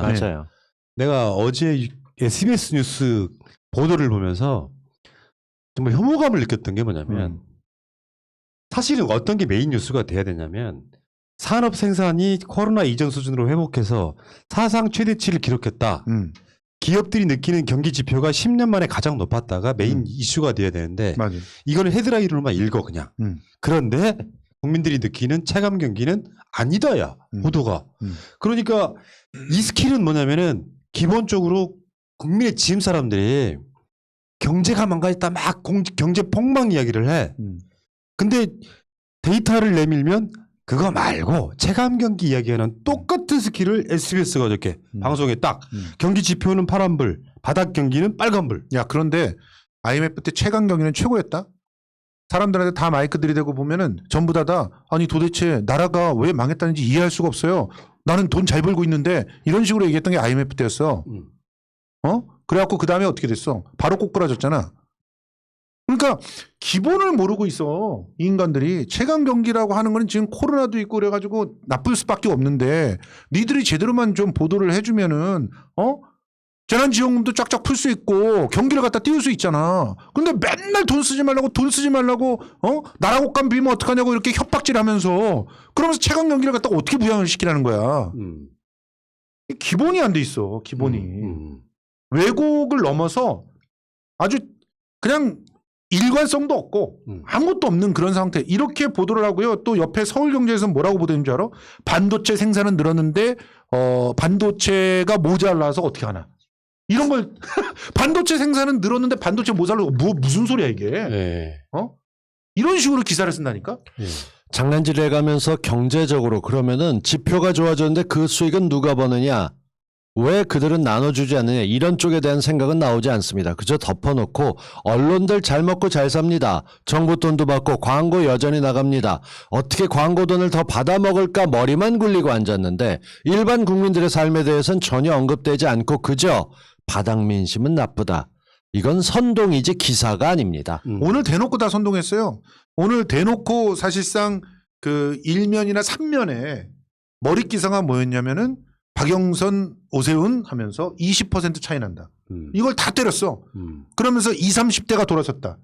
맞아요. 내가 어제 SBS 뉴스 보도를 보면서 정말 혐오감을 느꼈던 게 뭐냐면 사실은 어떤 게 메인 뉴스가 돼야 되냐면 산업 생산이 코로나 이전 수준으로 회복해서 사상 최대치를 기록했다. 기업들이 느끼는 경기 지표가 10년 만에 가장 높았다가 메인 이슈가 돼야 되는데 맞아요. 이거는 헤드라인으로만 읽어 그냥. 그런데 국민들이 느끼는 체감 경기는 아니다야 보도가. 그러니까 이 스킬은 뭐냐면은 기본적으로 국민의 지금 사람들이 경제가 망가졌다 막 경제 폭망 이야기를 해. 근데 데이터를 내밀면 그거 말고 체감 경기 이야기하는 똑같은 스킬을 SBS가 어저께 방송에 딱 경기 지표는 파란불, 바닥 경기는 빨간불. 야, 그런데 IMF 때 최강 경기는 최고였다. 사람들한테 다 마이크 들이대고 보면은 전부 다 아니 도대체 나라가 왜 망했다는지 이해할 수가 없어요. 나는 돈 잘 벌고 있는데 이런 식으로 얘기했던 게 IMF 때였어. 그래갖고 그 다음에 어떻게 됐어? 바로 꼬꾸라졌잖아. 그러니까 기본을 모르고 있어. 이 인간들이. 최강 경기라고 하는 거는 지금 코로나도 있고 그래가지고 나쁠 수밖에 없는데 니들이 제대로만 좀 보도를 해주면은 재난지원금도 쫙쫙 풀 수 있고 경기를 갖다 띄울 수 있잖아. 근데 맨날 돈 쓰지 말라고 나라 곳간 비면 어떡하냐고 이렇게 협박질하면서 그러면서 최강 경기를 갖다가 어떻게 부양을 시키라는 거야. 기본이 안 돼 있어. 기본이. 왜곡을 넘어서 아주 그냥 일관성도 없고 아무것도 없는 그런 상태. 이렇게 보도를 하고요. 또 옆에 서울경제에서는 뭐라고 보도했는 줄 알아? 반도체 생산은 늘었는데 반도체가 모자라서 어떻게 하나. 이런 걸 반도체 생산은 늘었는데 반도체 모자라서 무슨 소리야 이게. 네. 이런 식으로 기사를 쓴다니까. 네. 장난질 해가면서 경제적으로 그러면은 지표가 좋아졌는데 그 수익은 누가 버느냐? 왜 그들은 나눠주지 않느냐 이런 쪽에 대한 생각은 나오지 않습니다. 그저 덮어놓고 언론들 잘 먹고 잘 삽니다. 정부 돈도 받고 광고 여전히 나갑니다. 어떻게 광고 돈을 더 받아먹을까 머리만 굴리고 앉았는데 일반 국민들의 삶에 대해서는 전혀 언급되지 않고 그저 바닥 민심은 나쁘다. 이건 선동이지 기사가 아닙니다. 오늘 대놓고 다 선동했어요. 오늘 대놓고 사실상 그 1면이나 3면에 머리 기사가 뭐였냐면은 박영선, 오세훈 하면서 20% 차이 난다. 이걸 다 때렸어. 그러면서 20, 30대가 돌아섰다.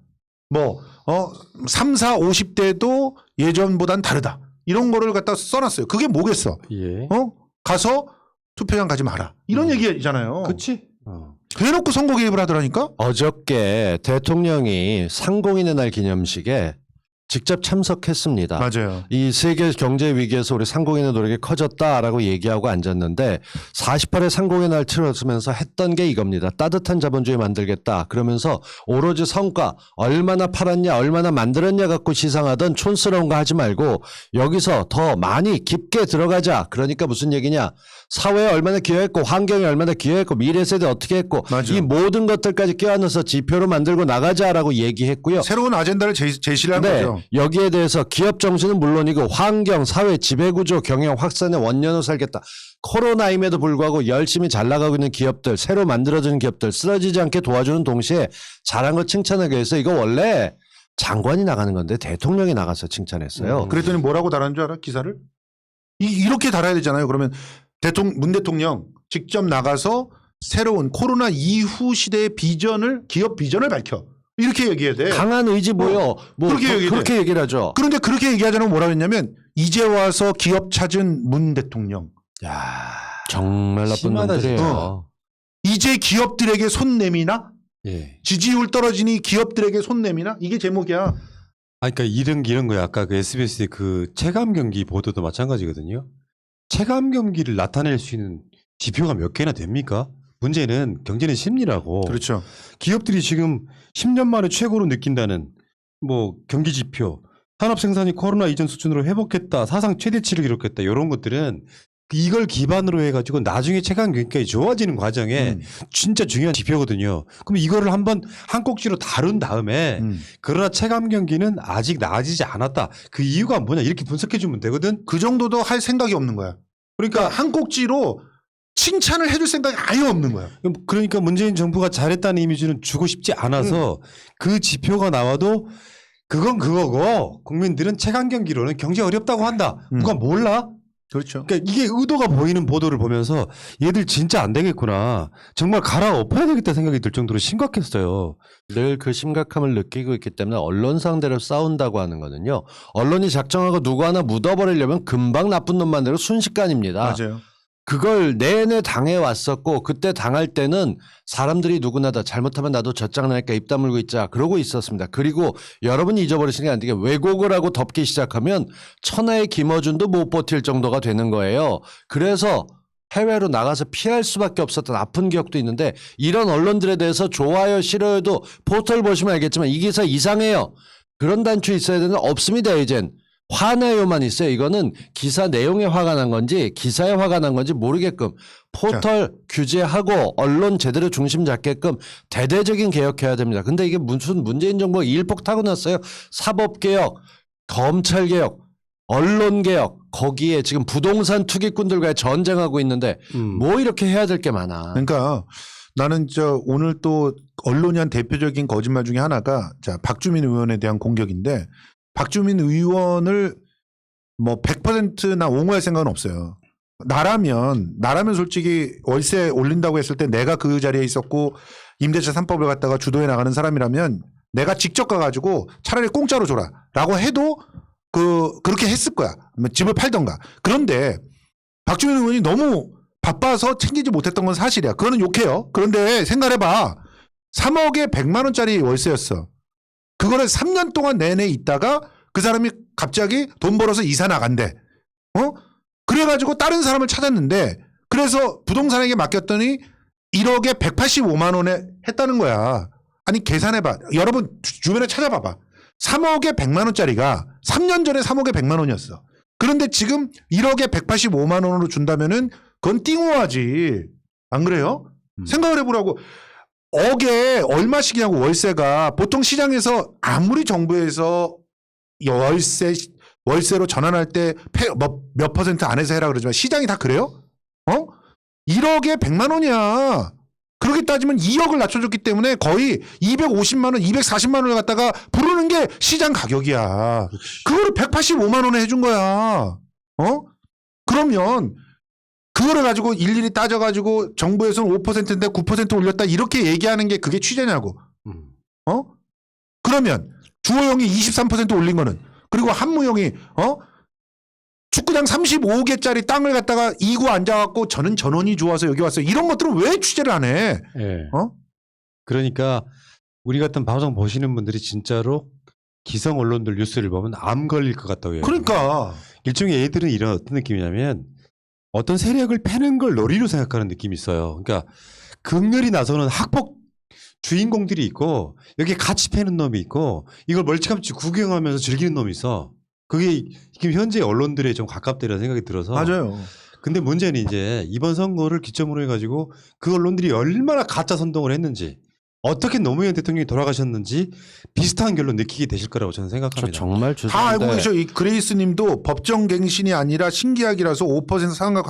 3, 4, 50대도 예전보단 다르다. 이런 거를 갖다 써놨어요. 그게 뭐겠어? 예. 가서 투표장 가지 마라. 이런 얘기잖아요. 그치? 대놓고 선거 개입을 하더라니까? 어저께 대통령이 상공인의 날 기념식에 직접 참석했습니다. 맞아요. 이 세계 경제 위기에서 우리 상공인의 노력이 커졌다라고 얘기하고 앉았는데 48회 상공의 날 틀어주면서 했던 게 이겁니다. 따뜻한 자본주의 만들겠다. 그러면서 오로지 성과 얼마나 팔았냐 얼마나 만들었냐 갖고 시상하던 촌스러운 거 하지 말고 여기서 더 많이 깊게 들어가자. 그러니까 무슨 얘기냐. 사회에 얼마나 기여했고 환경에 얼마나 기여했고 미래 세대 어떻게 했고 맞아. 이 모든 것들까지 껴안아서 지표로 만들고 나가자라고 얘기했고요. 새로운 아젠다를 제시를 한 거죠. 여기에 대해서 기업 정신은 물론이고 환경, 사회, 지배구조, 경영 확산의 원년으로 살겠다. 코로나임에도 불구하고 열심히 잘 나가고 있는 기업들, 새로 만들어지는 기업들 쓰러지지 않게 도와주는 동시에 잘한 거 칭찬하기 위해서 이거 원래 장관이 나가는 건데 대통령이 나가서 칭찬했어요. 그랬더니 뭐라고 달았는 줄 알아? 기사를? 이렇게 달아야 되잖아요. 그러면 문 대통령 직접 나가서 새로운 코로나 이후 시대의 비전을 기업 비전을 밝혀. 이렇게 얘기해야 돼. 강한 의지 보여. 그렇게 얘기를 하죠. 그런데 그렇게 얘기하자면 뭐라고 했냐면 이제 와서 기업 찾은 문 대통령. 야, 정말 나쁜 심하다, 놈들이에요. 이제 기업들에게 손 내미나? 예. 지지율 떨어지니 기업들에게 손 내미나? 이게 제목이야. 그러니까 이런 거야. 아까 그 SBS의 그 체감 경기 보도도 마찬가지거든요. 체감 경기를 나타낼 수 있는 지표가 몇 개나 됩니까? 문제는 경제는 심리라고. 그렇죠. 기업들이 지금 10년 만에 최고로 느낀다는 경기 지표, 산업 생산이 코로나 이전 수준으로 회복했다, 사상 최대치를 기록했다 이런 것들은 이걸 기반으로 해가지고 나중에 체감 경기까지 좋아지는 과정에 진짜 중요한 지표거든요. 그럼 이거를 한번 한 꼭지로 다룬 다음에 그러나 체감 경기는 아직 나아지지 않았다. 그 이유가 뭐냐 이렇게 분석해 주면 되거든. 그 정도도 할 생각이 없는 거야. 그러니까 한 꼭지로 칭찬을 해줄 생각이 아예 없는 거야. 그러니까 문재인 정부가 잘했다는 이미지는 주고 싶지 않아서 그 지표가 나와도 그건 그거고 국민들은 체감 경기로는 경제 어렵다고 한다. 누가 몰라? 그렇죠. 그러니까 이게 의도가 보이는 보도를 보면서 얘들 진짜 안 되겠구나. 정말 갈아엎어야 되겠다 생각이 들 정도로 심각했어요. 늘 그 심각함을 느끼고 있기 때문에 언론 상대로 싸운다고 하는 거는요. 언론이 작정하고 누구 하나 묻어버리려면 금방 나쁜 놈만 되고 순식간입니다. 맞아요. 그걸 내내 당해왔었고 그때 당할 때는 사람들이 누구나 다 잘못하면 나도 젖장난할까 입 다물고 있자 그러고 있었습니다. 그리고 여러분이 잊어버리시는 게 아니라 왜곡을 하고 덮기 시작하면 천하의 김어준도 못 버틸 정도가 되는 거예요. 그래서 해외로 나가서 피할 수밖에 없었던 아픈 기억도 있는데 이런 언론들에 대해서 좋아요 싫어요도 포털 보시면 알겠지만 이 기사 이상해요. 그런 단추 있어야 되는데 없습니다. 이젠. 화내요만 있어요. 이거는 기사 내용에 화가 난 건지 기사에 화가 난 건지 모르게끔 포털 규제하고 언론 제대로 중심 잡게끔 대대적인 개혁해야 됩니다. 근데 이게 무슨 문재인 정부가 일폭 타고 났어요. 사법개혁, 검찰개혁, 언론개혁 거기에 지금 부동산 투기꾼들과의 전쟁하고 있는데 뭐 이렇게 해야 될 게 많아. 그러니까 나는 오늘 또 언론이 한 대표적인 거짓말 중에 하나가 박주민 의원에 대한 공격인데 박주민 의원을 뭐 100%나 옹호할 생각은 없어요. 나라면 솔직히 월세 올린다고 했을 때 내가 그 자리에 있었고 임대차 3법을 갖다가 주도해 나가는 사람이라면 내가 직접 가가지고 차라리 공짜로 줘라라고 해도 그렇게 했을 거야. 집을 팔던가. 그런데 박주민 의원이 너무 바빠서 챙기지 못했던 건 사실이야. 그거는 욕해요. 그런데 생각해봐. 3억에 100만 원짜리 월세였어. 그거를 3년 동안 내내 있다가 그 사람이 갑자기 돈 벌어서 이사 나간대. 그래가지고 다른 사람을 찾았는데 그래서 부동산에게 맡겼더니 1억에 185만 원에 했다는 거야. 아니 계산해봐. 여러분 주변에 찾아봐봐. 3억에 100만 원짜리가 3년 전에 3억에 100만 원이었어. 그런데 지금 1억에 185만 원으로 준다면은 그건 띵호하지. 안 그래요? 생각을 해보라고. 억에 얼마씩이냐고 월세가. 보통 시장에서 아무리 정부에서 월세로 전환할 때 몇 퍼센트 안에서 해라 그러지만 시장이 다 그래요? 1억에 100만 원이야. 그렇게 따지면 2억을 낮춰줬기 때문에 거의 250만 원, 240만 원을 갖다가 부르는 게 시장 가격이야. 그거를 185만 원에 해준 거야. 그러면 그거를 가지고 일일이 따져가지고 정부에서는 5%인데 9% 올렸다 이렇게 얘기하는 게 그게 취재냐고. 그러면 주호영이 23% 올린 거는 그리고 한무영이 축구장 35개짜리 땅을 갖다가 2구 앉아갖고 저는 전원이 좋아서 여기 왔어요. 이런 것들은 왜 취재를 안 해? 네. 그러니까 우리 같은 방송 보시는 분들이 진짜로 기성 언론들 뉴스를 보면 암 걸릴 것 같다고 해요. 그러니까 일종의 애들은 이런 어떤 느낌이냐면 어떤 세력을 패는 걸 놀이로 생각하는 느낌이 있어요. 그러니까 극렬히 나서는 학폭 주인공들이 있고 여기에 같이 패는 놈이 있고 이걸 멀찌감치 구경하면서 즐기는 놈이 있어. 그게 지금 현재 언론들에 좀 가깝다는 생각이 들어서. 맞아요. 근데 문제는 이제 이번 선거를 기점으로 해가지고 그 언론들이 얼마나 가짜 선동을 했는지 어떻게 노무현 대통령이 돌아가셨는지 비슷한 결론 느끼게 되실 거라고 저는 생각합니다. 정말 다 알고 죄송한데 계셔. 이 그레이스 님도 법정갱신이 아니라 신계약이라서 5% 상한가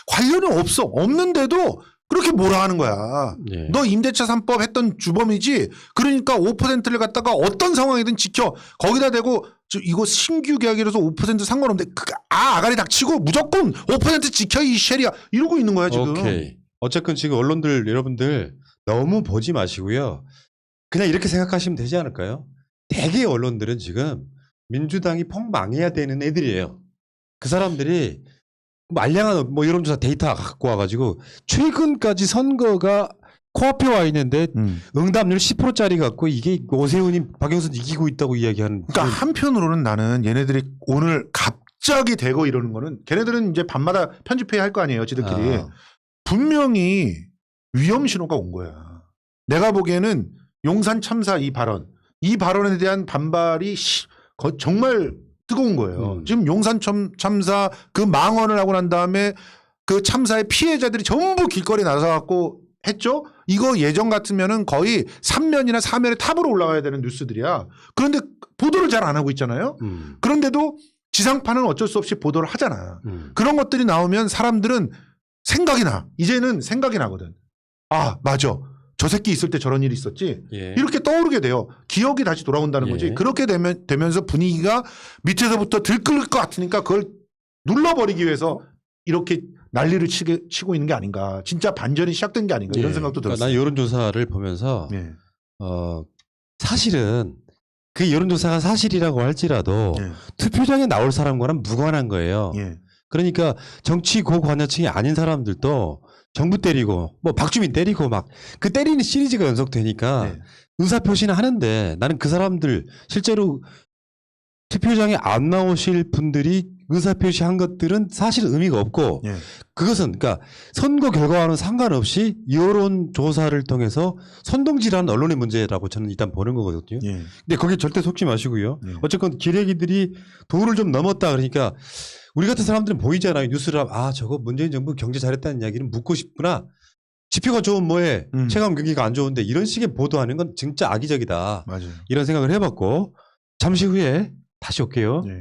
관련이 없어. 없는데도 그렇게 뭐라 하는 거야. 예. 너 임대차 3법 했던 주범이지. 그러니까 5%를 갖다가 어떤 상황이든 지켜. 거기다 대고 이거 신규 계약이라서 5% 상관없는데 아가리 닥치고 무조건 5% 지켜 이 쉐리야. 이러고 있는 거야 지금. 오케이. 어쨌든 지금 언론들 여러분들 너무 보지 마시고요. 그냥 이렇게 생각하시면 되지 않을까요? 대개 언론들은 지금 민주당이 폭망해야 되는 애들이에요. 그 사람들이 말량한 여론조사 데이터 갖고 와가지고 최근까지 선거가 코앞에 와 있는데 응답률 10%짜리 갖고 이게 오세훈이 박영선 이기고 있다고 이야기하는. 그러니까 한편으로는 나는 얘네들이 오늘 갑자기 대거 이러는 거는 걔네들은 이제 밤마다 편집해야 할 거 아니에요. 지들끼리. 분명히 위험 신호가 온 거야. 내가 보기에는 용산 참사 이 발언에 대한 반발이 정말 뜨거운 거예요. 지금 용산 참사 그 망언을 하고 난 다음에 그 참사의 피해자들이 전부 길거리에 나서갖고 했죠. 이거 예전 같으면은 거의 3면이나 4면에 탑으로 올라가야 되는 뉴스들이야. 그런데 보도를 잘 안 하고 있잖아요. 그런데도 지상파는 어쩔 수 없이 보도를 하잖아. 그런 것들이 나오면 사람들은 생각이 나. 이제는 생각이 나거든. 아 맞아. 저 새끼 있을 때 저런 일이 있었지. 예. 이렇게 떠오르게 돼요. 기억이 다시 돌아온다는 거지. 예. 그렇게 되면서 분위기가 밑에서부터 들끓을 것 같으니까 그걸 눌러버리기 위해서 이렇게 난리를 치고 있는 게 아닌가. 진짜 반전이 시작된 게 아닌가. 이런 예. 생각도 그러니까 들었어요. 난 여론조사를 보면서 예. 사실은 그 여론조사가 사실이라고 할지라도 예. 투표장에 나올 사람과는 무관한 거예요. 예. 그러니까 정치 고관여층이 아닌 사람들도 정부 때리고 뭐 박주민 때리고 막 그 때리는 시리즈가 연속되니까 예. 의사표시는 하는데 나는 그 사람들 실제로 투표장에 안 나오실 분들이 의사표시한 것들은 사실 의미가 없고 예. 그것은 그러니까 선거 결과와는 상관없이 여론조사를 통해서 선동질하는 언론의 문제라고 저는 일단 보는 거거든요. 예. 근데 거기에 절대 속지 마시고요. 예. 어쨌건 기레기들이 도를 좀 넘었다 그러니까 우리 같은 사람들은 보이잖아요. 뉴스를 하면 아 저거 문재인 정부 경제 잘했다는 이야기는 묻고 싶구나. 지표가 좋은 뭐에 체감 경기가 안 좋은데 이런 식의 보도하는 건 진짜 악의적이다. 맞아요. 이런 생각을 해봤고 잠시 후에 다시 올게요. 예.